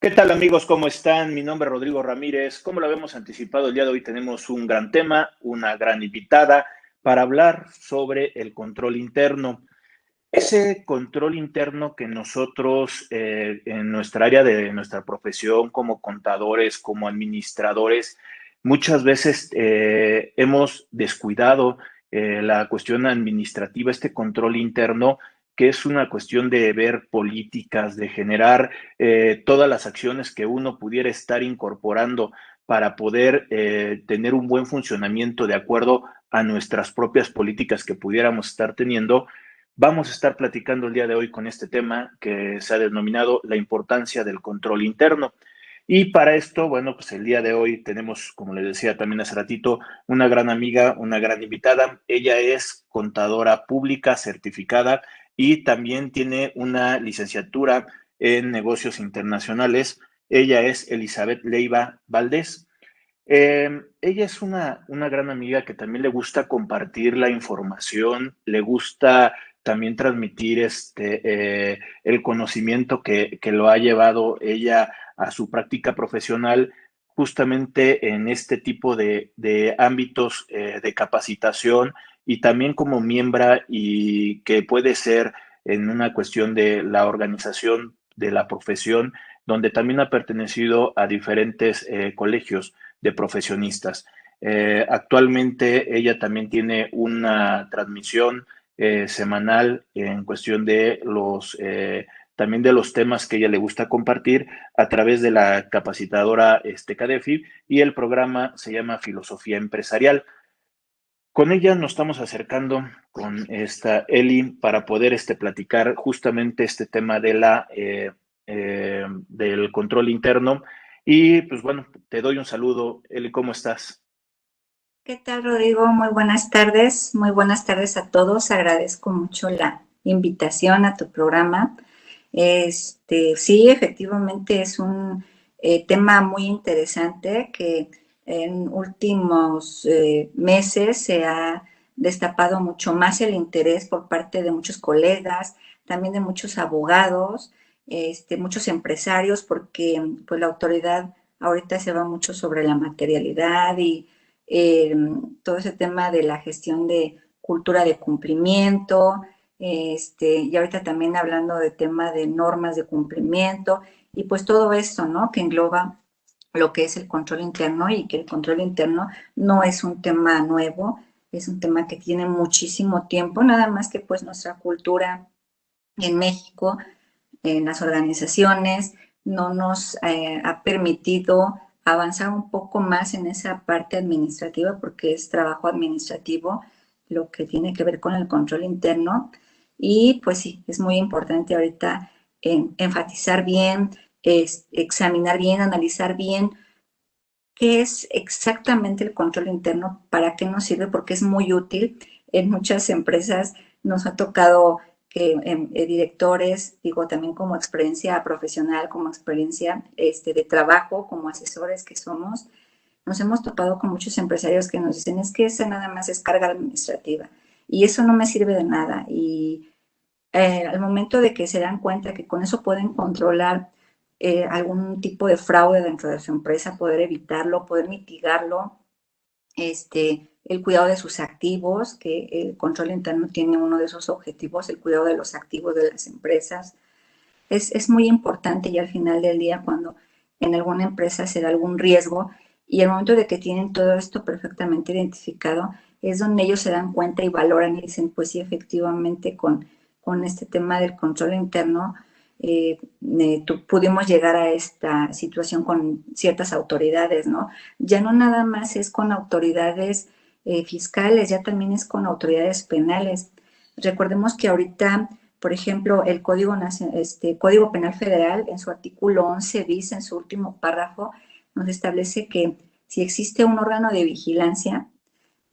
¿Qué tal amigos? ¿Cómo están? Mi nombre es Rodrigo Ramírez. Como lo habíamos anticipado, el día de hoy tenemos un gran tema, una gran invitada para hablar sobre el control interno. Ese control interno que nosotros en nuestra área de nuestra profesión como contadores, como administradores, muchas veces hemos descuidado la cuestión administrativa, este control interno, que es una cuestión de ver políticas, de generar todas las acciones que uno pudiera estar incorporando para poder tener un buen funcionamiento de acuerdo a nuestras propias políticas que pudiéramos estar teniendo. Vamos a estar platicando el día de hoy con este tema que se ha denominado la importancia del control interno. Y para esto, bueno, pues el día de hoy tenemos, como les decía también hace ratito, una gran amiga, una gran invitada. Ella es contadora pública certificada y también tiene una licenciatura en negocios internacionales. Ella es Elizabeth Leiva Valdés. Ella es una gran amiga que también le gusta compartir la información, le gusta también transmitir el conocimiento que lo ha llevado ella a su práctica profesional justamente en este tipo de ámbitos de capacitación y también como miembro y que puede ser en una cuestión de la organización de la profesión, donde también ha pertenecido a diferentes colegios de profesionistas. Actualmente ella también tiene una transmisión semanal en cuestión de también de los temas que ella le gusta compartir a través de la capacitadora CADEFI y el programa se llama Filosofía Empresarial. Con ella nos estamos acercando con esta Eli para poder platicar justamente este tema de del control interno. Y pues bueno, te doy un saludo. Eli, ¿cómo estás? ¿Qué tal, Rodrigo? Muy buenas tardes a todos. Agradezco mucho la invitación a tu programa. Sí, efectivamente es un tema muy interesante que en últimos meses se ha destapado mucho más el interés por parte de muchos colegas, también de muchos abogados, muchos empresarios, porque pues la autoridad ahorita se va mucho sobre la materialidad y eh, todo ese tema de la gestión de cultura de cumplimiento, y ahorita también hablando de tema de normas de cumplimiento y pues todo esto, ¿no? Que engloba lo que es el control interno y que el control interno no es un tema nuevo, es un tema que tiene muchísimo tiempo, nada más que pues nuestra cultura en México, en las organizaciones, no nos ha permitido avanzar un poco más en esa parte administrativa, porque es trabajo administrativo lo que tiene que ver con el control interno. Y pues sí, es muy importante ahorita enfatizar bien, examinar bien, analizar bien qué es exactamente el control interno, para qué nos sirve, porque es muy útil. En muchas empresas nos ha tocado que directores, digo también como experiencia profesional, como experiencia de trabajo, como asesores que somos, nos hemos topado con muchos empresarios que nos dicen, es que esa nada más es carga administrativa y eso no me sirve de nada. Y al momento de que se dan cuenta que con eso pueden controlar algún tipo de fraude dentro de su empresa, poder evitarlo, poder mitigarlo, el cuidado de sus activos, que el control interno tiene uno de esos objetivos, el cuidado de los activos de las empresas. Es muy importante y al final del día cuando en alguna empresa se da algún riesgo y el momento de que tienen todo esto perfectamente identificado, es donde ellos se dan cuenta y valoran y dicen, pues sí, efectivamente con este tema del control interno, pudimos llegar a esta situación con ciertas autoridades, ¿no? Ya no nada más es con autoridades fiscales, ya también es con autoridades penales. Recordemos que ahorita, por ejemplo, el Código Penal Federal, en su artículo 11 bis, en su último párrafo, nos establece que si existe un órgano de vigilancia,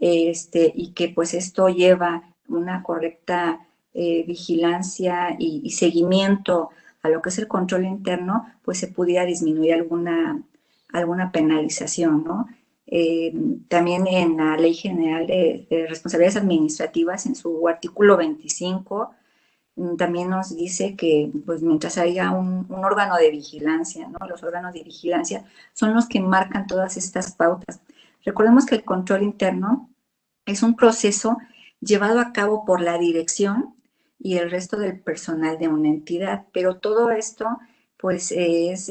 y que pues esto lleva una correcta vigilancia y seguimiento a lo que es el control interno, pues se pudiera disminuir alguna penalización, ¿no? Eh, También en la Ley General de Responsabilidades Administrativas, en su artículo 25, también nos dice que pues mientras haya un órgano de vigilancia, ¿no? Los órganos de vigilancia son los que marcan todas estas pautas. Recordemos que el control interno es un proceso llevado a cabo por la dirección y el resto del personal de una entidad, pero todo esto pues es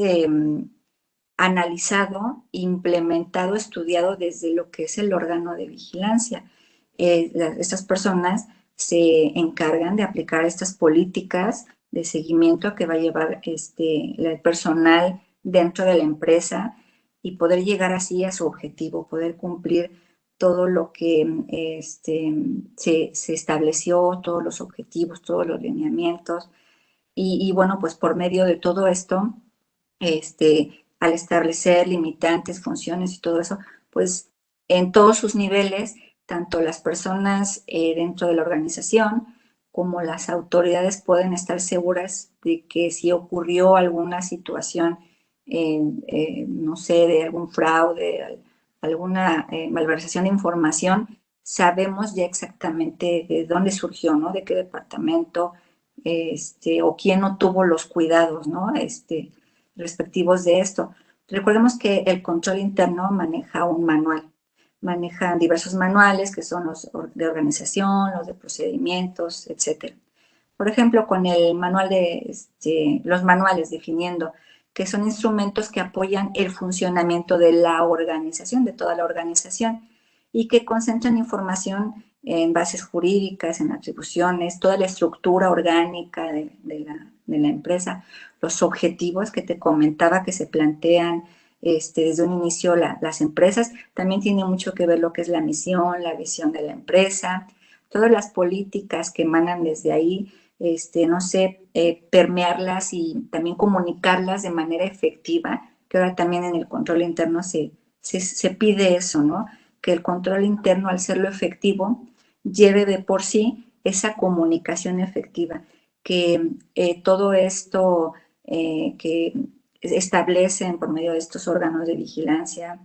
analizado, implementado, estudiado desde lo que es el órgano de vigilancia. Estas personas se encargan de aplicar estas políticas de seguimiento que va a llevar el personal dentro de la empresa y poder llegar así a su objetivo, poder cumplir todo lo que se estableció, todos los objetivos, todos los lineamientos. Y bueno, pues por medio de todo esto, al establecer limitantes, funciones y todo eso, pues en todos sus niveles, tanto las personas dentro de la organización como las autoridades pueden estar seguras de que si ocurrió alguna situación, no sé, de algún fraude, alguna malversación de información, sabemos ya exactamente de dónde surgió, ¿no? De qué departamento, o quién no tuvo los cuidados, ¿no? Respectivos de esto. Recordemos que el control interno maneja un manual, maneja diversos manuales que son los de organización, los de procedimientos, etcétera. Por ejemplo, con el manual los manuales definiendo que son instrumentos que apoyan el funcionamiento de la organización, de toda la organización, y que concentran información en bases jurídicas, en atribuciones, toda la estructura orgánica de la empresa, los objetivos que te comentaba que se plantean desde un inicio las empresas. También tiene mucho que ver lo que es la misión, la visión de la empresa, todas las políticas que emanan desde ahí, no sé, permearlas y también comunicarlas de manera efectiva, que ahora también en el control interno se pide eso, ¿no? Que el control interno, al serlo efectivo, lleve de por sí esa comunicación efectiva, que todo esto que establecen por medio de estos órganos de vigilancia,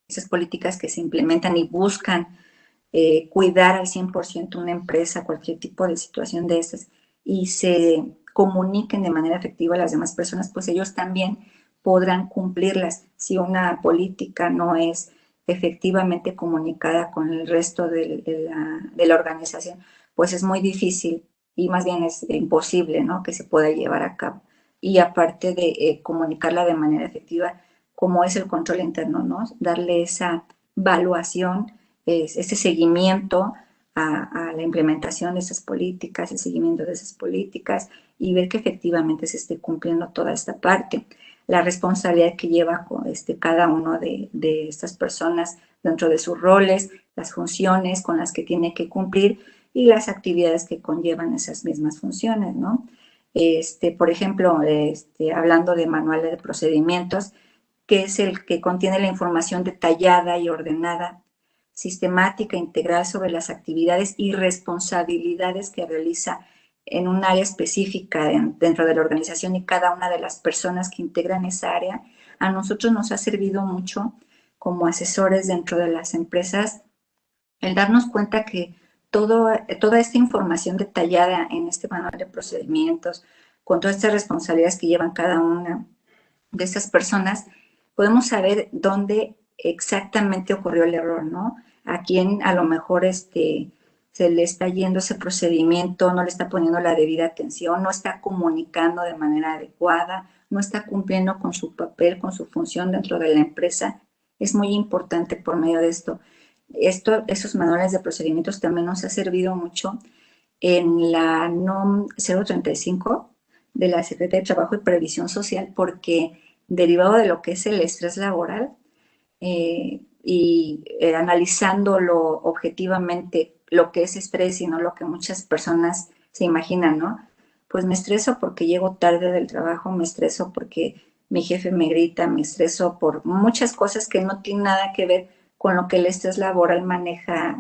esas políticas que se implementan y buscan cuidar al 100% una empresa, cualquier tipo de situación de estas, y se comuniquen de manera efectiva a las demás personas, pues ellos también podrán cumplirlas. Si una política no es efectivamente comunicada con el resto de la organización, pues es muy difícil y más bien es imposible, ¿no? Que se pueda llevar a cabo. Y aparte de comunicarla de manera efectiva, como es el control interno, ¿no? Darle esa evaluación, ese seguimiento a la implementación de esas políticas, el seguimiento de esas políticas y ver que efectivamente se esté cumpliendo toda esta parte. La responsabilidad que lleva cada uno de estas personas dentro de sus roles, las funciones con las que tiene que cumplir y las actividades que conllevan esas mismas funciones, ¿no? Por ejemplo, hablando de manuales de procedimientos, que es el que contiene la información detallada y ordenada, sistemática, integral sobre las actividades y responsabilidades que realiza en un área específica dentro de la organización y cada una de las personas que integran esa área. A nosotros nos ha servido mucho como asesores dentro de las empresas el darnos cuenta que toda esta información detallada en este manual de procedimientos, con todas estas responsabilidades que llevan cada una de estas personas, podemos saber dónde exactamente ocurrió el error, ¿no? A quién a lo mejor se le está yendo ese procedimiento, no le está poniendo la debida atención, no está comunicando de manera adecuada, no está cumpliendo con su papel, con su función dentro de la empresa. Es muy importante por medio de esos manuales de procedimientos también nos ha servido mucho en la NOM 035 de la Secretaría de Trabajo y Previsión Social, porque derivado de lo que es el estrés laboral analizándolo objetivamente, lo que es estrés y no lo que muchas personas se imaginan, ¿no? Pues me estreso porque llego tarde del trabajo, me estreso porque mi jefe me grita, me estreso por muchas cosas que no tienen nada que ver con lo que el estrés laboral maneja,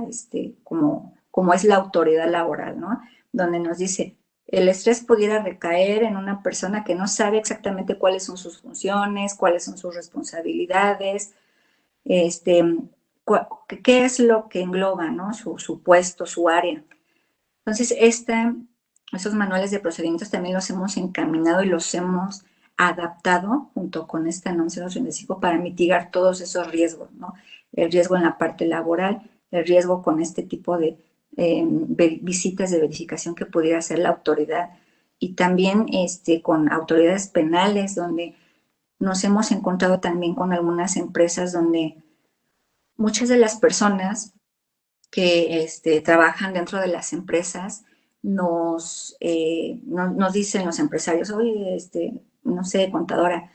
como es la autoridad laboral, ¿no? Donde nos dice, el estrés pudiera recaer en una persona que no sabe exactamente cuáles son sus funciones, cuáles son sus responsabilidades, este, qué es lo que engloba, ¿no? Su puesto, su área. Entonces, esos manuales de procedimientos también los hemos encaminado y los hemos adaptado junto con este anuncio 235 para mitigar todos esos riesgos, ¿no? El riesgo en la parte laboral, el riesgo con este tipo de visitas de verificación que pudiera hacer la autoridad y también con autoridades penales donde nos hemos encontrado también con algunas empresas donde muchas de las personas que trabajan dentro de las empresas nos dicen los empresarios, oye, no sé, contadora,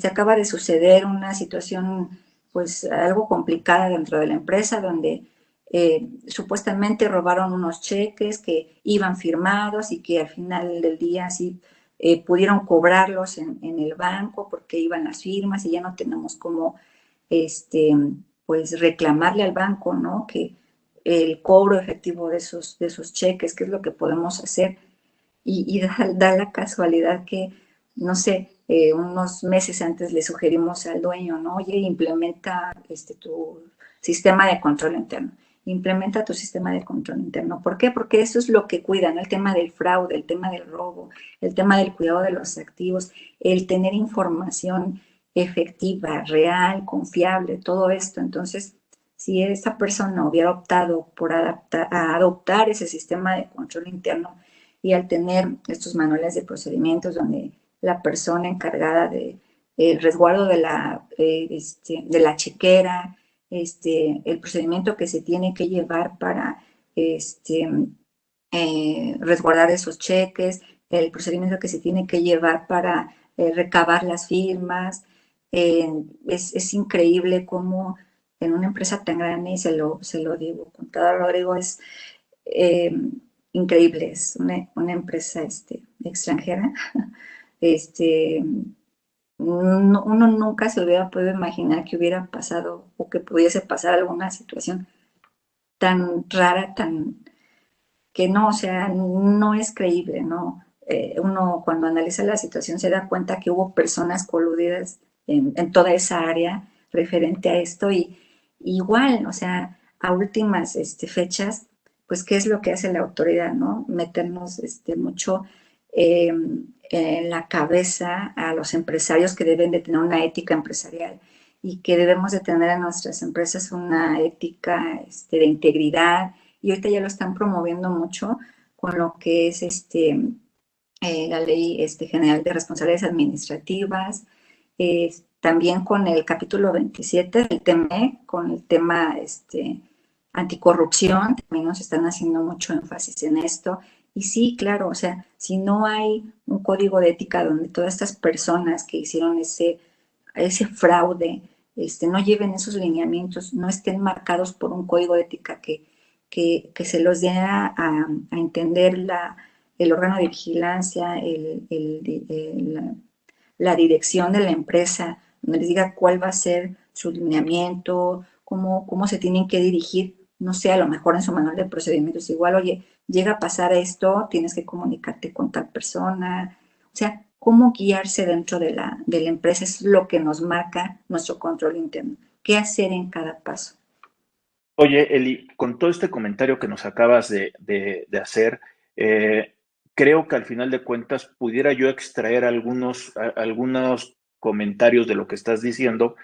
acaba de suceder una situación pues algo complicada dentro de la empresa donde supuestamente robaron unos cheques que iban firmados y que al final del día sí pudieron cobrarlos en el banco porque iban las firmas y ya no tenemos como pues reclamarle al banco, ¿no? Que el cobro efectivo de esos cheques, qué es lo que podemos hacer. Y da la casualidad que, no sé, unos meses antes le sugerimos al dueño, ¿no? Oye, implementa tu sistema de control interno. Implementa tu sistema de control interno. ¿Por qué? Porque eso es lo que cuida, ¿no? El tema del fraude, el tema del robo, el tema del cuidado de los activos, el tener información efectiva, real, confiable, todo esto. Entonces, si esa persona hubiera optado por adoptar ese sistema de control interno y al tener estos manuales de procedimientos donde la persona encargada de el resguardo de la chequera, el procedimiento que se tiene que llevar para resguardar esos cheques, el procedimiento que se tiene que llevar para recabar las firmas. Es increíble cómo en una empresa tan grande, y se lo digo, contador Rodrigo, es eh, increíble, es una empresa extranjera. Este, uno nunca se hubiera podido imaginar que hubiera pasado o que pudiese pasar alguna situación tan rara, tan que no, o sea, no es creíble, ¿no? Uno cuando analiza la situación se da cuenta que hubo personas coludidas en toda esa área referente a esto y igual, o sea, a últimas fechas, pues, ¿qué es lo que hace la autoridad, no? Meternos mucho eh, en la cabeza a los empresarios que deben de tener una ética empresarial y que debemos de tener en nuestras empresas una ética de integridad, y ahorita ya lo están promoviendo mucho con lo que es la ley general de responsabilidades administrativas, también con el capítulo 27 del TME, con el tema anticorrupción, también nos están haciendo mucho énfasis en esto. Y sí, claro, o sea, si no hay un código de ética donde todas estas personas que hicieron ese fraude no lleven esos lineamientos, no estén marcados por un código de ética que se los dé a entender el órgano de vigilancia, la dirección de la empresa, donde les diga cuál va a ser su lineamiento, cómo se tienen que dirigir, no sé, a lo mejor en su manual de procedimientos igual, oye, llega a pasar esto, tienes que comunicarte con tal persona, o sea, cómo guiarse dentro de la empresa es lo que nos marca nuestro control interno, qué hacer en cada paso. Oye, Eli, con todo este comentario que nos acabas de hacer, creo que al final de cuentas pudiera yo extraer algunos comentarios de lo que estás diciendo,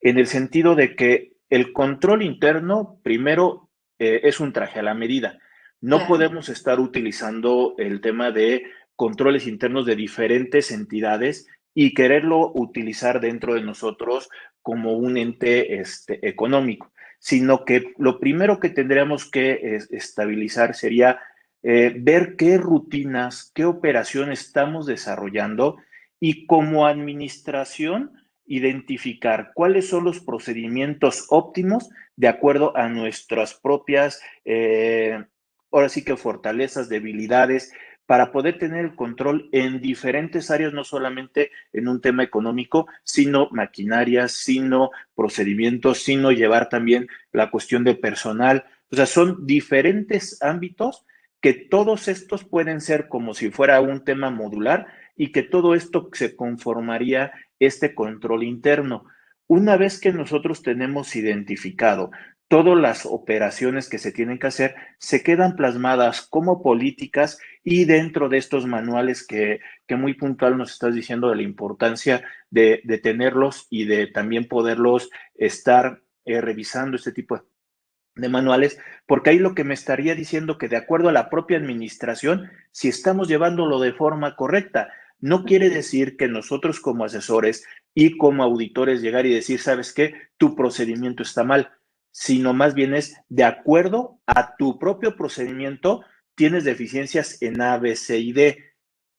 en el sentido de que el control interno, primero, es un traje a la medida. No Claro. podemos estar utilizando el tema de controles internos de diferentes entidades y quererlo utilizar dentro de nosotros como un ente económico, sino que lo primero que tendríamos que estabilizar sería ver qué rutinas, qué operación estamos desarrollando y como administración identificar cuáles son los procedimientos óptimos de acuerdo a nuestras propias, ahora sí que fortalezas, debilidades, para poder tener el control en diferentes áreas, no solamente en un tema económico, sino maquinarias, sino procedimientos, sino llevar también la cuestión de personal. O sea, son diferentes ámbitos que todos estos pueden ser como si fuera un tema modular y que todo esto se conformaría este control interno. Una vez que nosotros tenemos identificado todas las operaciones que se tienen que hacer se quedan plasmadas como políticas y dentro de estos manuales que muy puntual nos estás diciendo de la importancia de tenerlos y de también poderlos estar revisando este tipo de manuales, porque ahí lo que me estaría diciendo que de acuerdo a la propia administración, si estamos llevándolo de forma correcta, no quiere decir que nosotros como asesores y como auditores llegar y decir, ¿sabes qué? Tu procedimiento está mal, sino más bien es de acuerdo a tu propio procedimiento, tienes deficiencias en A, B, C y D,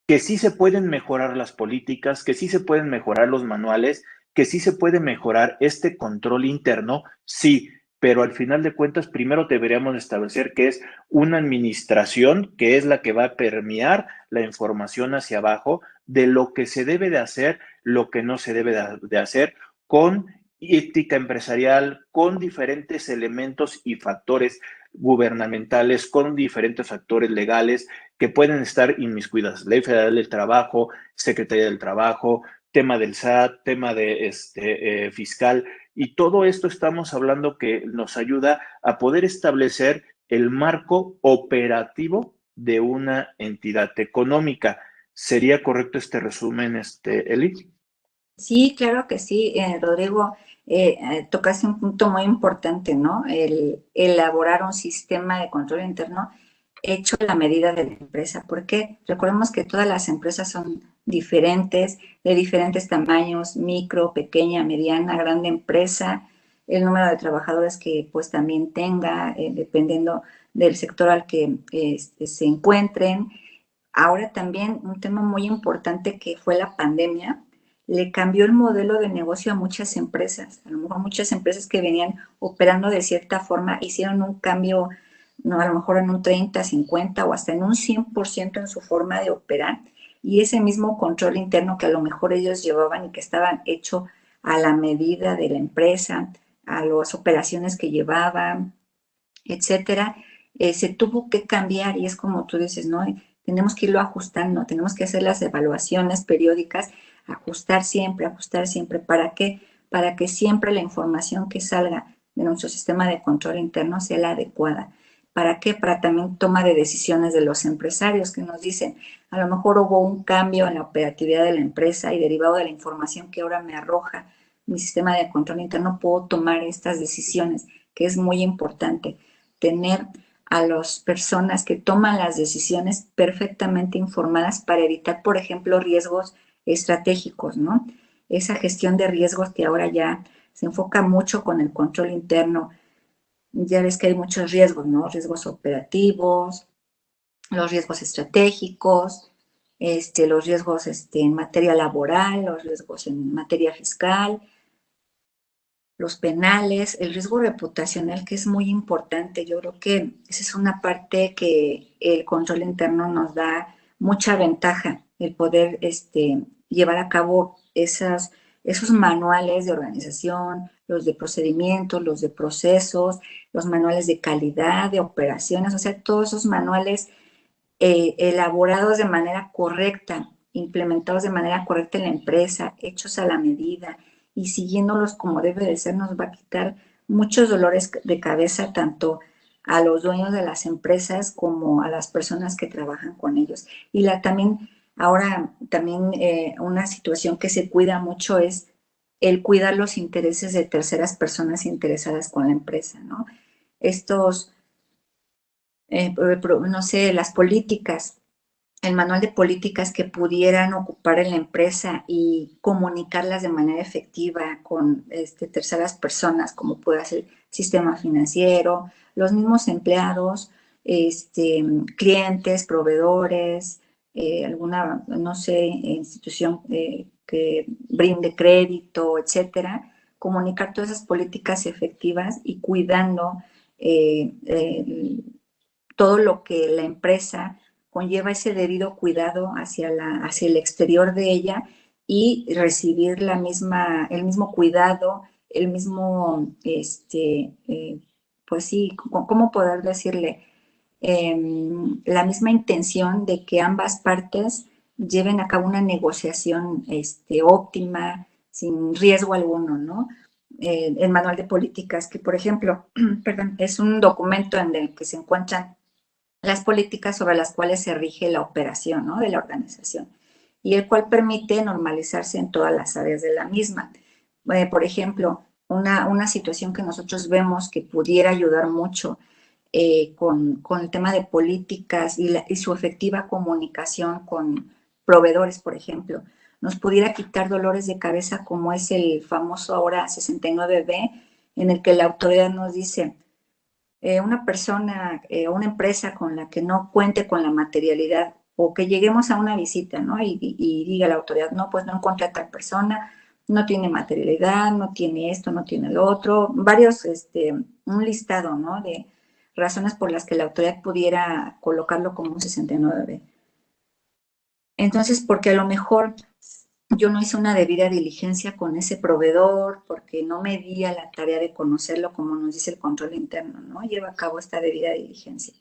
que sí se pueden mejorar las políticas, que sí se pueden mejorar los manuales, que sí se puede mejorar este control interno, sí, pero al final de cuentas primero deberíamos establecer que es una administración que es la que va a permear la información hacia abajo de lo que se debe de hacer, lo que no se debe de hacer, con ética empresarial, con diferentes elementos y factores gubernamentales, con diferentes factores legales que pueden estar inmiscuidas. Ley Federal del Trabajo, Secretaría del Trabajo, tema del SAT, tema de fiscal, y todo esto estamos hablando que nos ayuda a poder establecer el marco operativo de una entidad económica. ¿Sería correcto este resumen, Eli? Sí, claro que sí, Rodrigo. Tocaste un punto muy importante, ¿no? El elaborar un sistema de control interno hecho a la medida de la empresa. Porque recordemos que todas las empresas son diferentes, de diferentes tamaños, micro, pequeña, mediana, grande empresa, el número de trabajadores que pues también tenga, dependiendo del sector al que se encuentren. Ahora también un tema muy importante que fue la pandemia, le cambió el modelo de negocio a muchas empresas. A lo mejor muchas empresas que venían operando de cierta forma hicieron un cambio, no, a lo mejor en un 30, 50 o hasta en un 100% en su forma de operar. Y ese mismo control interno que a lo mejor ellos llevaban y que estaban hecho a la medida de la empresa, a las operaciones que llevaban, etcétera, se tuvo que cambiar y es como tú dices, ¿no? Tenemos que irlo ajustando, tenemos que hacer las evaluaciones periódicas, ajustar siempre. ¿Para qué? Para que siempre la información que salga de nuestro sistema de control interno sea la adecuada. ¿Para qué? Para también toma de decisiones de los empresarios que nos dicen, a lo mejor hubo un cambio en la operatividad de la empresa y derivado de la información que ahora me arroja mi sistema de control interno, puedo tomar estas decisiones, que es muy importante tener a las personas que toman las decisiones perfectamente informadas para evitar, por ejemplo, riesgos estratégicos, ¿no? Esa gestión de riesgos que ahora ya se enfoca mucho con el control interno. Ya ves que hay muchos riesgos, ¿no? Riesgos operativos, los riesgos estratégicos, los riesgos en materia laboral, los riesgos en materia fiscal, los penales, el riesgo reputacional, que es muy importante. Yo creo que esa es una parte que el control interno nos da mucha ventaja, el poder llevar a cabo esos manuales de organización, los de procedimientos, los de procesos, los manuales de calidad, de operaciones, o sea, todos esos manuales elaborados de manera correcta, implementados de manera correcta en la empresa, hechos a la medida y siguiéndolos como debe de ser, nos va a quitar muchos dolores de cabeza tanto a los dueños de las empresas como a las personas que trabajan con ellos. Y ahora también una situación que se cuida mucho es el cuidar los intereses de terceras personas interesadas con la empresa, ¿no? Estos, no sé, las políticas, el manual de políticas que pudieran ocupar en la empresa y comunicarlas de manera efectiva con terceras personas, como puede ser el sistema financiero, los mismos empleados, clientes, proveedores, alguna, no sé, institución que brinde crédito, etcétera, comunicar todas esas políticas efectivas y cuidando todo lo que la empresa conlleva ese debido cuidado hacia el exterior de ella y recibir el mismo cuidado, el mismo, pues sí, ¿cómo poder decirle? La misma intención de que ambas partes lleven a cabo una negociación óptima, sin riesgo alguno, ¿no? el manual de políticas, que por ejemplo, perdón, es un documento en el que se encuentran las políticas sobre las cuales se rige la operación, ¿no?, de la organización, y el cual permite normalizarse en todas las áreas de la misma. Por ejemplo, una situación que nosotros vemos que pudiera ayudar mucho con el tema de políticas y su efectiva comunicación con proveedores, por ejemplo, nos pudiera quitar dolores de cabeza como es el famoso ahora 69B, en el que la autoridad nos dice, una persona o una empresa con la que no cuente con la materialidad o que lleguemos a una visita, ¿no? Y diga la autoridad, no, pues no encontré a tal persona, no tiene materialidad, no tiene esto, no tiene lo otro, varios, un listado, ¿no?, de razones por las que la autoridad pudiera colocarlo como un 69B. Entonces, porque a lo mejor yo no hice una debida diligencia con ese proveedor, porque no me di a la tarea de conocerlo, como nos dice el control interno, ¿no? Lleva a cabo esta debida diligencia.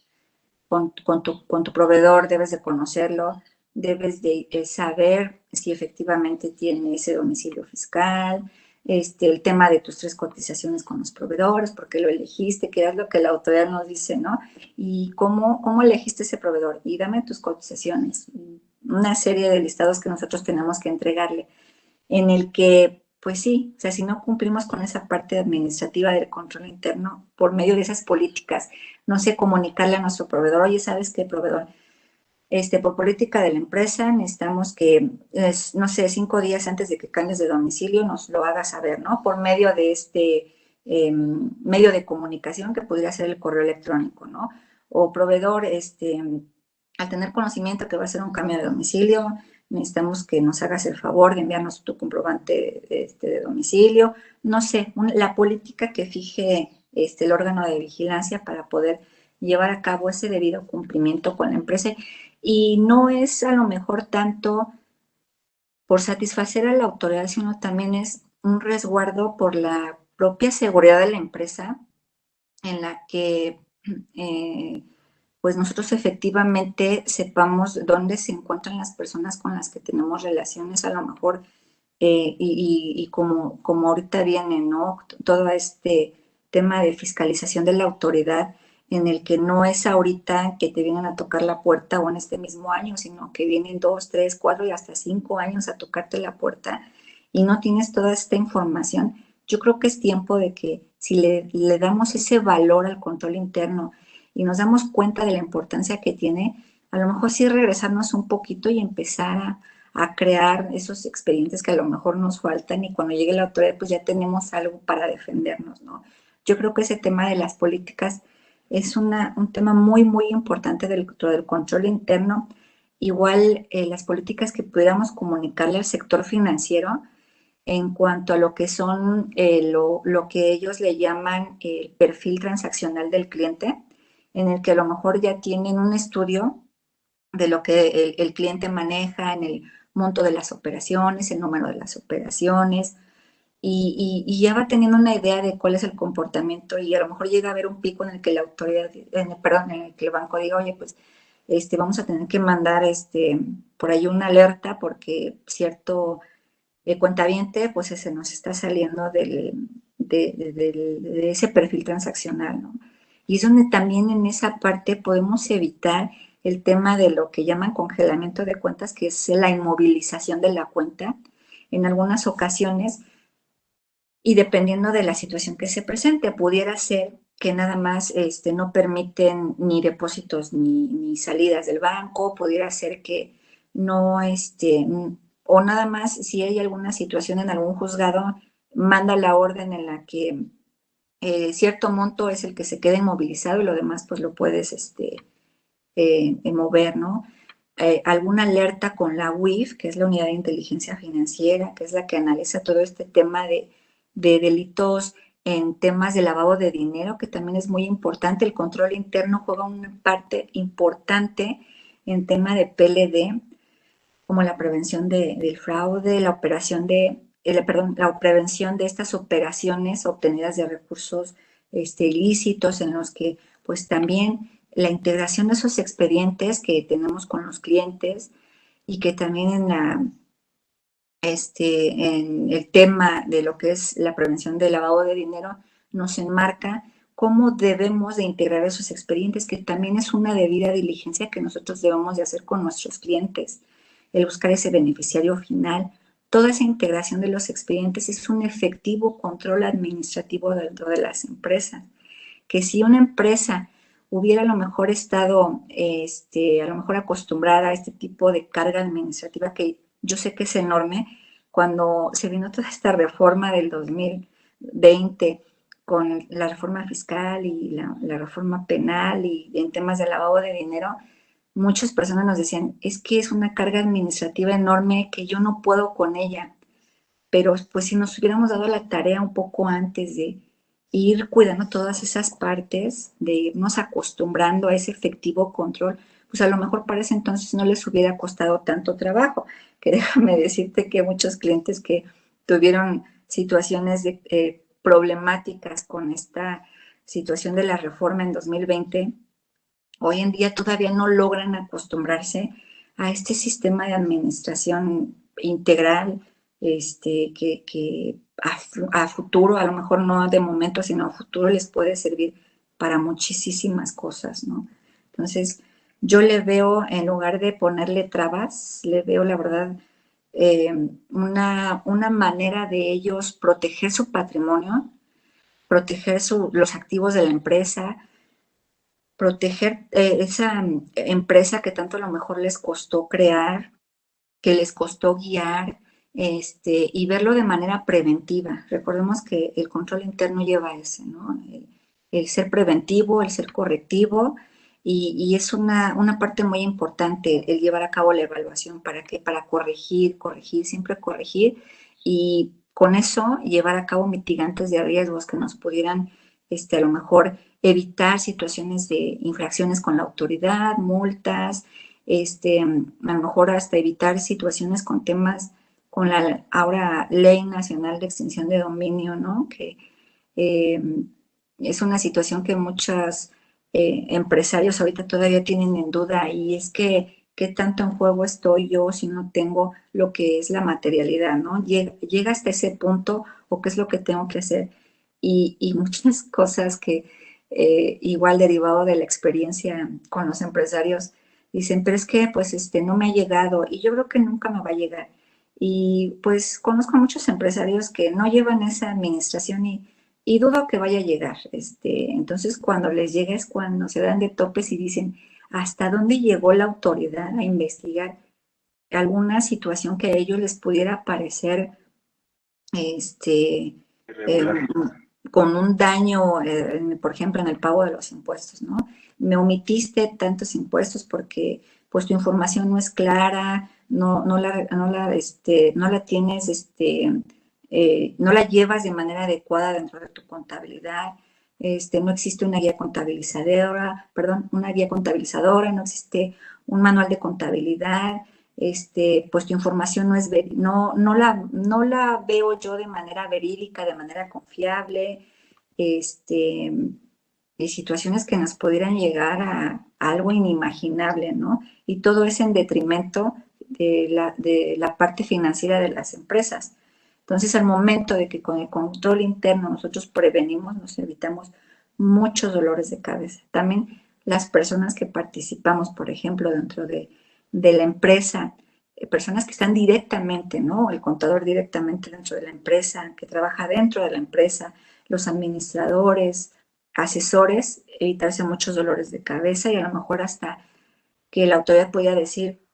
Con tu proveedor debes de conocerlo, debes de saber si efectivamente tiene ese domicilio fiscal, el tema de tus 3 cotizaciones con los proveedores, por qué lo elegiste, que es lo que la autoridad nos dice, ¿no? Y cómo elegiste ese proveedor, y dame tus cotizaciones, una serie de listados que nosotros tenemos que entregarle, en el que, pues sí, o sea, si no cumplimos con esa parte administrativa del control interno por medio de esas políticas, no sé, comunicarle a nuestro proveedor, oye, ¿sabes qué, proveedor? Por política de la empresa necesitamos que, no sé, 5 días antes de que cambies de domicilio nos lo hagas saber, ¿no? Por medio de medio de comunicación que podría ser el correo electrónico, ¿no? O proveedor, al tener conocimiento que va a ser un cambio de domicilio, necesitamos que nos hagas el favor de enviarnos tu comprobante de domicilio, no sé, la política que fije el órgano de vigilancia para poder llevar a cabo ese debido cumplimiento con la empresa. Y no es a lo mejor tanto por satisfacer a la autoridad, sino también es un resguardo por la propia seguridad de la empresa, en la que pues nosotros efectivamente sepamos dónde se encuentran las personas con las que tenemos relaciones, a lo mejor, y como ahorita viene, ¿no?, todo este tema de fiscalización de la autoridad, en el que no es ahorita que te vienen a tocar la puerta o en este mismo año, sino que vienen 2, 3, 4 y hasta 5 años a tocarte la puerta y no tienes toda esta información. Yo creo que es tiempo de que si le damos ese valor al control interno y nos damos cuenta de la importancia que tiene, a lo mejor sí regresarnos un poquito y empezar a crear esos expedientes que a lo mejor nos faltan, y cuando llegue la autoridad pues ya tenemos algo para defendernos, ¿no? Yo creo que ese tema de las políticas es un tema muy, muy importante dentro del control interno. Igual las políticas que pudiéramos comunicarle al sector financiero en cuanto a lo que son lo que ellos le llaman el perfil transaccional del cliente, en el que a lo mejor ya tienen un estudio de lo que el cliente maneja en el monto de las operaciones, el número de las operaciones, y ya va teniendo una idea de cuál es el comportamiento, y a lo mejor llega a haber un pico en el que la autoridad, perdón, en el que el banco diga, oye, pues vamos a tener que mandar por ahí una alerta porque cierto cuentaviente pues se nos está saliendo de ese perfil transaccional, ¿no? Y es donde también en esa parte podemos evitar el tema de lo que llaman congelamiento de cuentas, que es la inmovilización de la cuenta en algunas ocasiones, y dependiendo de la situación que se presente, pudiera ser que nada más no permiten ni depósitos ni salidas del banco, pudiera ser que no, o nada más si hay alguna situación en algún juzgado, manda la orden en la que cierto monto es el que se queda inmovilizado y lo demás pues lo puedes mover, ¿no? Alguna alerta con la UIF, que es la Unidad de Inteligencia Financiera, que es la que analiza todo este tema de delitos en temas de lavado de dinero, que también es muy importante. El control interno juega una parte importante en tema de PLD, como la prevención del fraude, la operación la prevención de estas operaciones obtenidas de recursos ilícitos, en los que pues también la integración de esos expedientes que tenemos con los clientes, y que también en el tema de lo que es la prevención del lavado de dinero, nos enmarca cómo debemos de integrar esos expedientes, que también es una debida diligencia que nosotros debemos de hacer con nuestros clientes, el buscar ese beneficiario final. Toda esa integración de los expedientes es un efectivo control administrativo dentro de las empresas, que si una empresa hubiera a lo mejor estado, a lo mejor acostumbrada a este tipo de carga administrativa, que yo sé que es enorme, cuando se vino toda esta reforma del 2020 con la reforma fiscal y la reforma penal y en temas de lavado de dinero, muchas personas nos decían, es que es una carga administrativa enorme que yo no puedo con ella, pero pues si nos hubiéramos dado la tarea un poco antes de ir cuidando todas esas partes, de irnos acostumbrando a ese efectivo control, pues a lo mejor para ese entonces no les hubiera costado tanto trabajo, que déjame decirte que muchos clientes que tuvieron situaciones problemáticas con esta situación de la reforma en 2020, hoy en día todavía no logran acostumbrarse a este sistema de administración integral, que a futuro, a lo mejor no de momento, sino a futuro les puede servir para muchísimas cosas, ¿no? Entonces, yo le veo, en lugar de ponerle trabas, le veo, la verdad, una manera de ellos proteger su patrimonio, proteger los activos de la empresa, proteger esa empresa que tanto a lo mejor les costó crear, que les costó guiar, y verlo de manera preventiva. Recordemos que el control interno lleva ese, ¿no? El ser preventivo, el ser correctivo, y es una parte muy importante el llevar a cabo la evaluación. ¿Para qué? Para corregir, corregir, siempre corregir, y con eso llevar a cabo mitigantes de riesgos que nos pudieran, a lo mejor, evitar situaciones de infracciones con la autoridad, multas, a lo mejor hasta evitar situaciones con temas con la ahora Ley Nacional de Extinción de Dominio, ¿no? Que eh, es una situación que muchos empresarios ahorita todavía tienen en duda, y es que qué tanto en juego estoy yo si no tengo lo que es la materialidad, ¿no? Llega hasta ese punto, o qué es lo que tengo que hacer, y muchas cosas que igual derivado de la experiencia con los empresarios dicen, pero es que pues no me ha llegado, y yo creo que nunca me va a llegar. Y pues conozco a muchos empresarios que no llevan esa administración, y dudo que vaya a llegar. Entonces, cuando les llega es cuando se dan de topes y dicen, ¿hasta dónde llegó la autoridad a investigar alguna situación que a ellos les pudiera parecer, eh, Irregular. con un daño, por ejemplo, en el pago de los impuestos, ¿no? Me omitiste tantos impuestos porque pues tu información no es clara, no la tienes, no la llevas de manera adecuada dentro de tu contabilidad. No existe una guía contabilizadora, perdón, una guía contabilizadora, no existe un manual de contabilidad, pues tu información no la veo yo de manera verídica, de manera confiable, este, y situaciones que nos pudieran llegar a algo inimaginable, ¿no? Y todo es en detrimento de la parte financiera de las empresas. Entonces, al momento de que con el control interno nosotros prevenimos, nos evitamos muchos dolores de cabeza. También las personas que participamos, por ejemplo, dentro de la empresa, personas que están directamente, ¿no? El contador directamente dentro de la empresa, que trabaja dentro de la empresa, los administradores, asesores, evitarse muchos dolores de cabeza, y a lo mejor hasta que la autoridad pueda decir,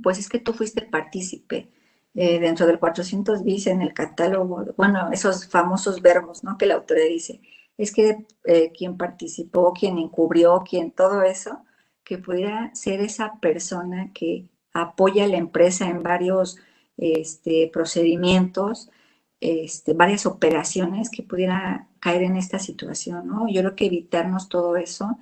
pues es que tú fuiste partícipe. Dentro del 400 bis en el catálogo, bueno, esos famosos verbos, ¿no? Que la autoridad dice, es que quien participó, quien encubrió, quien todo eso, que pudiera ser esa persona que apoya a la empresa en varios procedimientos, varias operaciones, que pudiera caer en esta situación, ¿no? Yo creo que evitarnos todo eso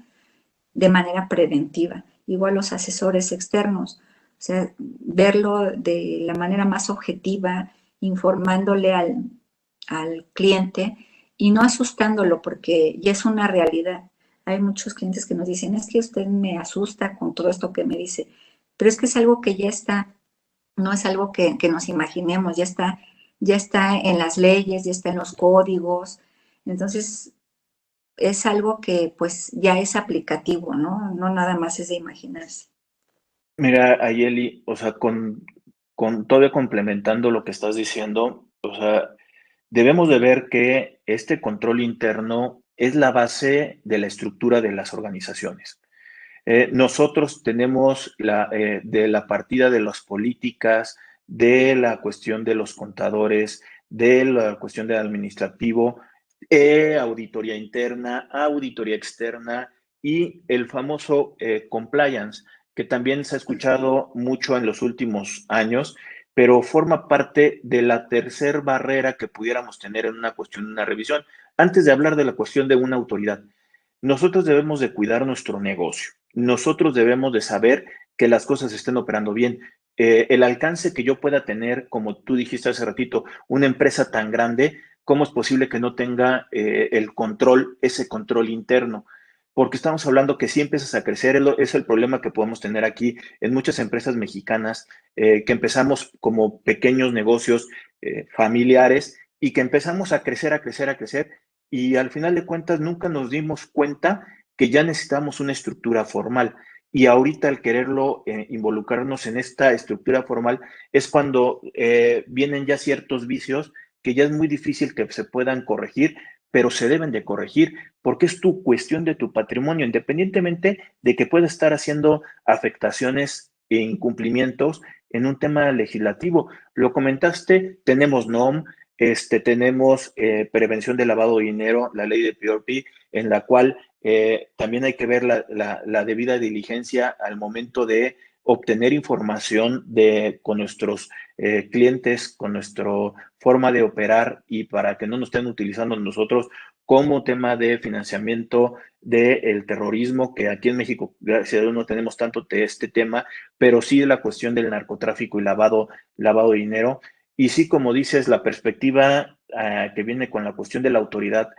de manera preventiva. Igual los asesores externos, o sea, verlo de la manera más objetiva, informándole al cliente y no asustándolo, porque ya es una realidad. Hay muchos clientes que nos dicen, es que usted me asusta con todo esto que me dice, pero es que es algo que ya está. no es algo que nos imaginemos, ya está en las leyes, ya está en los códigos. Entonces, es algo que pues ya es aplicativo, ¿no? No nada más es de imaginarse. Mira, Ayeli, o sea, con todavía complementando lo que estás diciendo, o sea, debemos de ver que este control interno es la base de la estructura de las organizaciones. Nosotros tenemos de la partida de las políticas, de la cuestión de los contadores, de la cuestión del administrativo, auditoría interna, auditoría externa y el famoso compliance, que también se ha escuchado mucho en los últimos años, pero forma parte de la tercer barrera que pudiéramos tener en una cuestión de una revisión. Antes de hablar de la cuestión de una autoridad, nosotros debemos de cuidar nuestro negocio. Nosotros debemos de saber que las cosas estén operando bien. El alcance que yo pueda tener, como tú dijiste hace ratito, una empresa tan grande, ¿cómo es posible que no tenga el control, ese control interno? Porque estamos hablando que si empiezas a crecer, es el problema que podemos tener aquí en muchas empresas mexicanas, que empezamos como pequeños negocios familiares y que empezamos a crecer, a crecer, a crecer, y al final de cuentas nunca nos dimos cuenta que ya necesitamos una estructura formal. Y ahorita al quererlo involucrarnos en esta estructura formal es cuando vienen ya ciertos vicios que ya es muy difícil que se puedan corregir, pero se deben de corregir porque es tu cuestión de tu patrimonio, independientemente de que pueda estar haciendo afectaciones e incumplimientos en un tema legislativo. Lo comentaste, tenemos NOM, tenemos prevención de lavado de dinero, la ley de PRP, en la cual también hay que ver la debida diligencia al momento de obtener información con nuestros clientes, con nuestra forma de operar y para que no nos estén utilizando nosotros como tema de financiamiento del terrorismo, que aquí en México, gracias a Dios, no tenemos tanto de este tema, pero sí la cuestión del narcotráfico y lavado de dinero. Y sí, como dices, la perspectiva que viene con la cuestión de la autoridad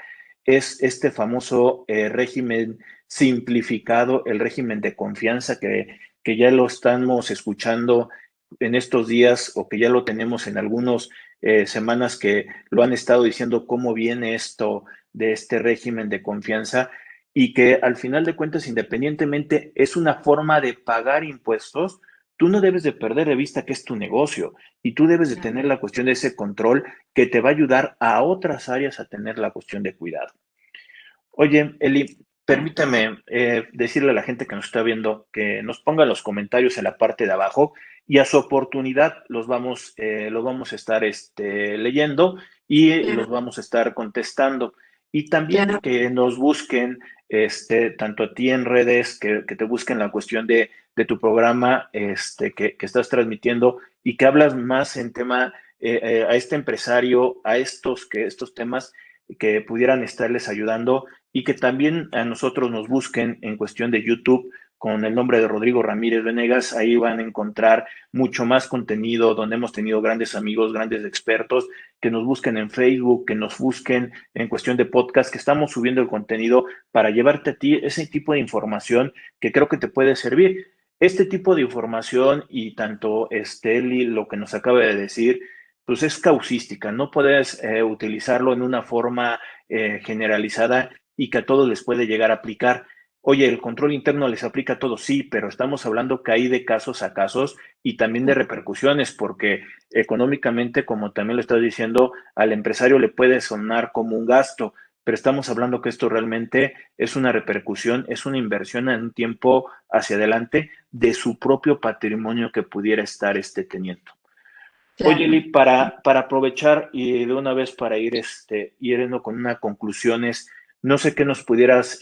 es este famoso régimen simplificado, el régimen de confianza que ya lo estamos escuchando en estos días o que ya lo tenemos en algunas semanas que lo han estado diciendo cómo viene esto de este régimen de confianza y que al final de cuentas, independientemente, es una forma de pagar impuestos. Tú no debes de perder de vista que es tu negocio y tú debes de tener la cuestión de ese control que te va a ayudar a otras áreas a tener la cuestión de cuidado. Oye, Eli, permítame decirle a la gente que nos está viendo que nos ponga los comentarios en la parte de abajo y a su oportunidad los vamos a estar leyendo y Claro, los vamos a estar contestando. Y también claro. que nos busquen, tanto a ti en redes, que te busquen la cuestión de tu programa que estás transmitiendo y que hablas más en tema a este empresario, a estos temas que pudieran estarles ayudando y que también a nosotros nos busquen en cuestión de YouTube con el nombre de Rodrigo Ramírez Venegas. Ahí van a encontrar mucho más contenido donde hemos tenido grandes amigos, grandes expertos, que nos busquen en Facebook, que nos busquen en cuestión de podcast, que estamos subiendo el contenido para llevarte a ti ese tipo de información que creo que te puede servir. Este tipo de información y tanto Eli, lo que nos acaba de decir, pues es causística, no puedes utilizarlo en una forma generalizada y que a todos les puede llegar a aplicar. Oye, el control interno les aplica a todos, sí, pero estamos hablando que hay de casos a casos y también de repercusiones, porque económicamente, como también lo estás diciendo, al empresario le puede sonar como un gasto, pero estamos hablando que esto realmente es una repercusión, es una inversión en un tiempo hacia adelante de su propio patrimonio que pudiera estar teniendo. Oye, Claro. Lee, para aprovechar y de una vez para yendo con una conclusiones, no sé qué nos pudieras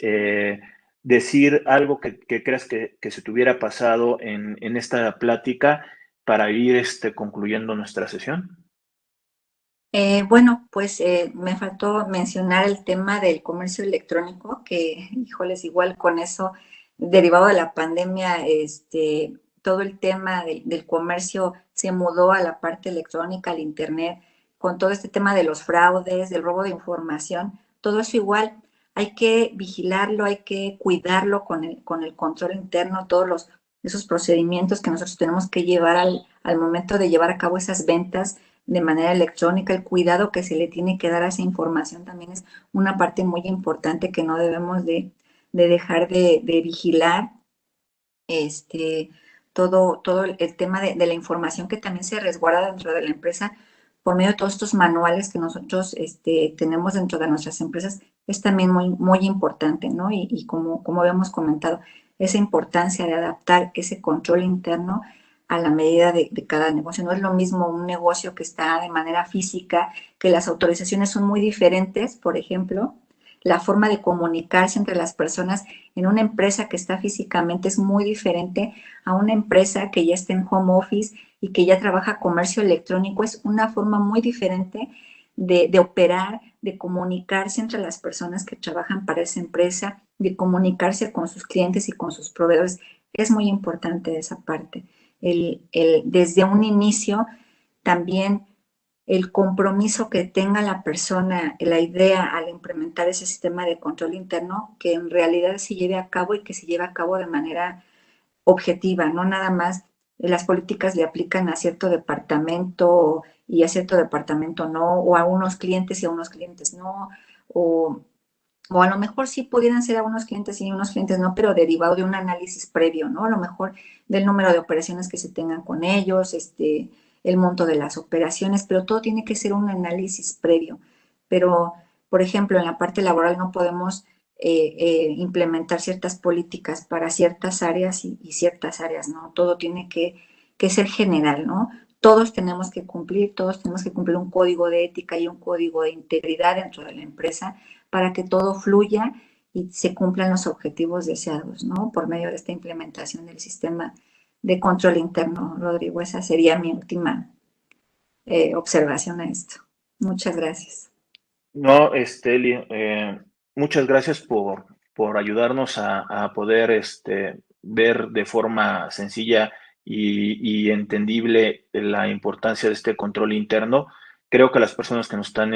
decir, algo que creas que se te hubiera pasado en esta plática para ir concluyendo nuestra sesión. Bueno, pues me faltó mencionar el tema del comercio electrónico, que, híjoles, igual con eso, derivado de la pandemia, todo el tema del comercio se mudó a la parte electrónica, al Internet, con todo este tema de los fraudes, del robo de información, todo eso igual, hay que vigilarlo, hay que cuidarlo con el control interno, esos procedimientos que nosotros tenemos que llevar al momento de llevar a cabo esas ventas de manera electrónica, el cuidado que se le tiene que dar a esa información también es una parte muy importante que no debemos de dejar de vigilar. Este, todo el tema de la información que también se resguarda dentro de la empresa por medio de todos estos manuales que nosotros tenemos dentro de nuestras empresas es también muy importante, ¿no? Y como habíamos comentado, esa importancia de adaptar ese control interno a la medida de cada negocio. No es lo mismo un negocio que está de manera física, que las autorizaciones son muy diferentes, por ejemplo, la forma de comunicarse entre las personas en una empresa que está físicamente es muy diferente a una empresa que ya está en home office y que ya trabaja comercio electrónico. Es una forma muy diferente de operar, de comunicarse entre las personas que trabajan para esa empresa, de comunicarse con sus clientes y con sus proveedores. Es muy importante esa parte. Desde un inicio también el compromiso que tenga la persona, la idea al implementar ese sistema de control interno, que en realidad se lleve a cabo y que se lleve a cabo de manera objetiva, no nada más las políticas le aplican a cierto departamento y a cierto departamento no, o a unos clientes y a unos clientes no, o, o a lo mejor sí pudieran ser a unos clientes y a unos clientes no, pero derivado de un análisis previo, ¿no? A lo mejor del número de operaciones que se tengan con ellos, el monto de las operaciones, pero todo tiene que ser un análisis previo. Pero, por ejemplo, en la parte laboral no podemos implementar ciertas políticas para ciertas áreas y ciertas áreas, ¿no? Todo tiene que ser general, ¿no? Todos tenemos que cumplir un código de ética y un código de integridad dentro de la empresa para que todo fluya y se cumplan los objetivos deseados, ¿no? Por medio de esta implementación del sistema de control interno, Rodrigo. Esa sería mi última observación a esto. Muchas gracias. No, Eli, muchas gracias por ayudarnos a poder ver de forma sencilla y entendible la importancia de este control interno. Creo que a las personas que nos están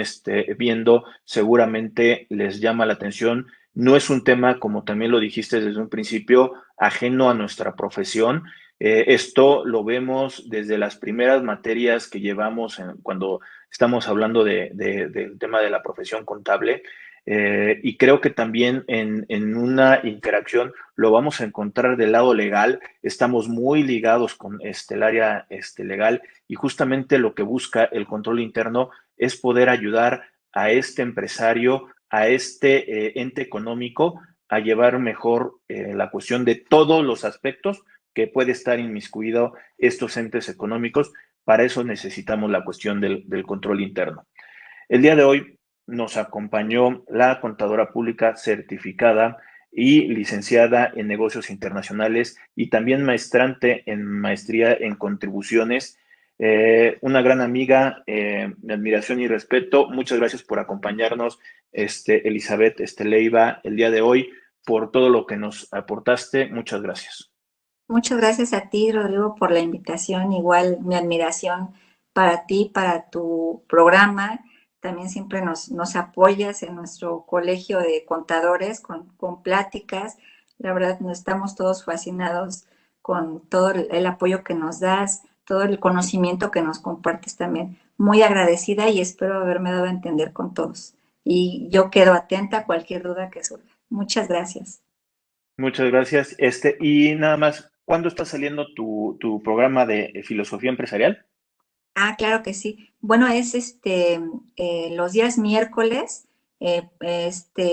viendo seguramente les llama la atención. No es un tema, como también lo dijiste desde un principio, ajeno a nuestra profesión. Esto lo vemos desde las primeras materias que llevamos cuando estamos hablando del tema de la profesión contable. Y creo que también en una interacción lo vamos a encontrar del lado legal. Estamos muy ligados con el área legal y justamente lo que busca el control interno es poder ayudar a este empresario, a este ente económico a llevar mejor la cuestión de todos los aspectos que puede estar inmiscuido estos entes económicos. Para eso necesitamos la cuestión del control interno. El día de hoy nos acompañó la contadora pública certificada y licenciada en negocios internacionales y también maestrante en maestría en contribuciones. Una gran amiga, de admiración y respeto. Muchas gracias por acompañarnos, Elizabeth Leiva, el día de hoy, por todo lo que nos aportaste. Muchas gracias. Muchas gracias a ti, Rodrigo, por la invitación. Igual mi admiración para ti, para tu programa. También siempre nos apoyas en nuestro colegio de contadores con pláticas. La verdad, nos estamos todos fascinados con todo el apoyo que nos das, todo el conocimiento que nos compartes también. Muy agradecida y espero haberme dado a entender con todos. Y yo quedo atenta a cualquier duda que surja. Muchas gracias. Muchas gracias. Y nada más, ¿cuándo está saliendo tu programa de filosofía empresarial? Claro que sí. Bueno, es los días miércoles,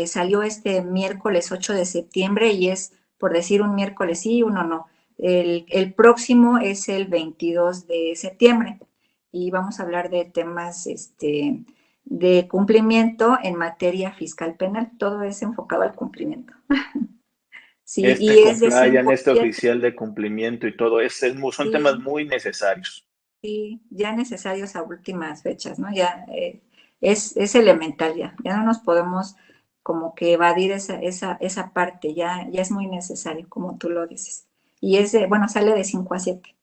salió este miércoles 8 de septiembre y es, por decir, un miércoles sí, uno no. El próximo es el 22 de septiembre y vamos a hablar de temas de cumplimiento en materia fiscal penal. Todo es enfocado al cumplimiento. Sí, y es de 5 Compliance, a 7. oficial de cumplimiento y todo, son temas Sí, muy necesarios. sí, ya necesarios a últimas fechas, ¿no? Ya es elemental ya, ya no nos podemos como que evadir esa parte, ya es muy necesario, como tú lo dices. Y bueno, sale de 5 a 7.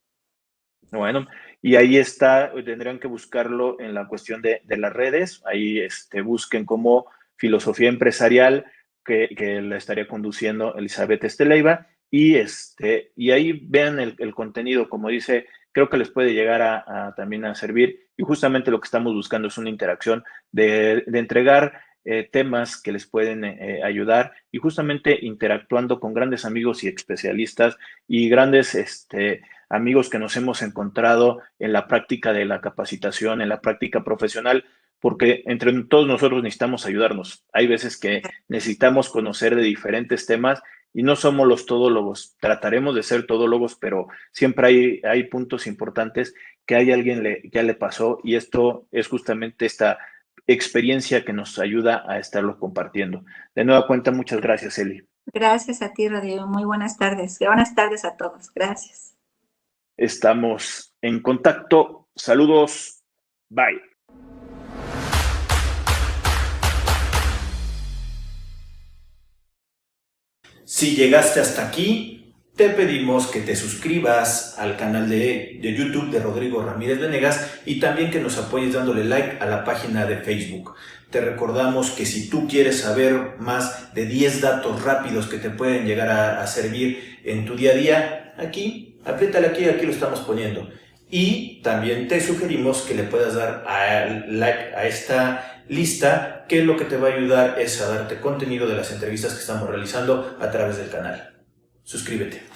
Bueno, y ahí está, tendrán que buscarlo en la cuestión de las redes, ahí busquen como filosofía empresarial que la estaría conduciendo Elizabeth Leiva y ahí vean el contenido, como dice, creo que les puede llegar también a servir. Y justamente lo que estamos buscando es una interacción de entregar temas que les pueden ayudar y justamente interactuando con grandes amigos y especialistas y grandes amigos que nos hemos encontrado en la práctica de la capacitación, en la práctica profesional, porque entre todos nosotros necesitamos ayudarnos. Hay veces que necesitamos conocer de diferentes temas y no somos los todólogos. Trataremos de ser todólogos, pero siempre hay puntos importantes que hay alguien ya le pasó y esto es justamente esta experiencia que nos ayuda a estarlo compartiendo. De nueva cuenta, muchas gracias, Eli. Gracias a ti, Rodrigo. Muy buenas tardes. Buenas tardes a todos. Gracias. Estamos en contacto. Saludos. Bye. Si llegaste hasta aquí, te pedimos que te suscribas al canal de YouTube de Rodrigo Ramírez Venegas y también que nos apoyes dándole like a la página de Facebook. Te recordamos que si tú quieres saber más de 10 datos rápidos que te pueden llegar a servir en tu día a día, apriétale aquí lo estamos poniendo. Y también te sugerimos que le puedas dar like a esta lista, que lo que te va a ayudar es a darte contenido de las entrevistas que estamos realizando a través del canal. Suscríbete.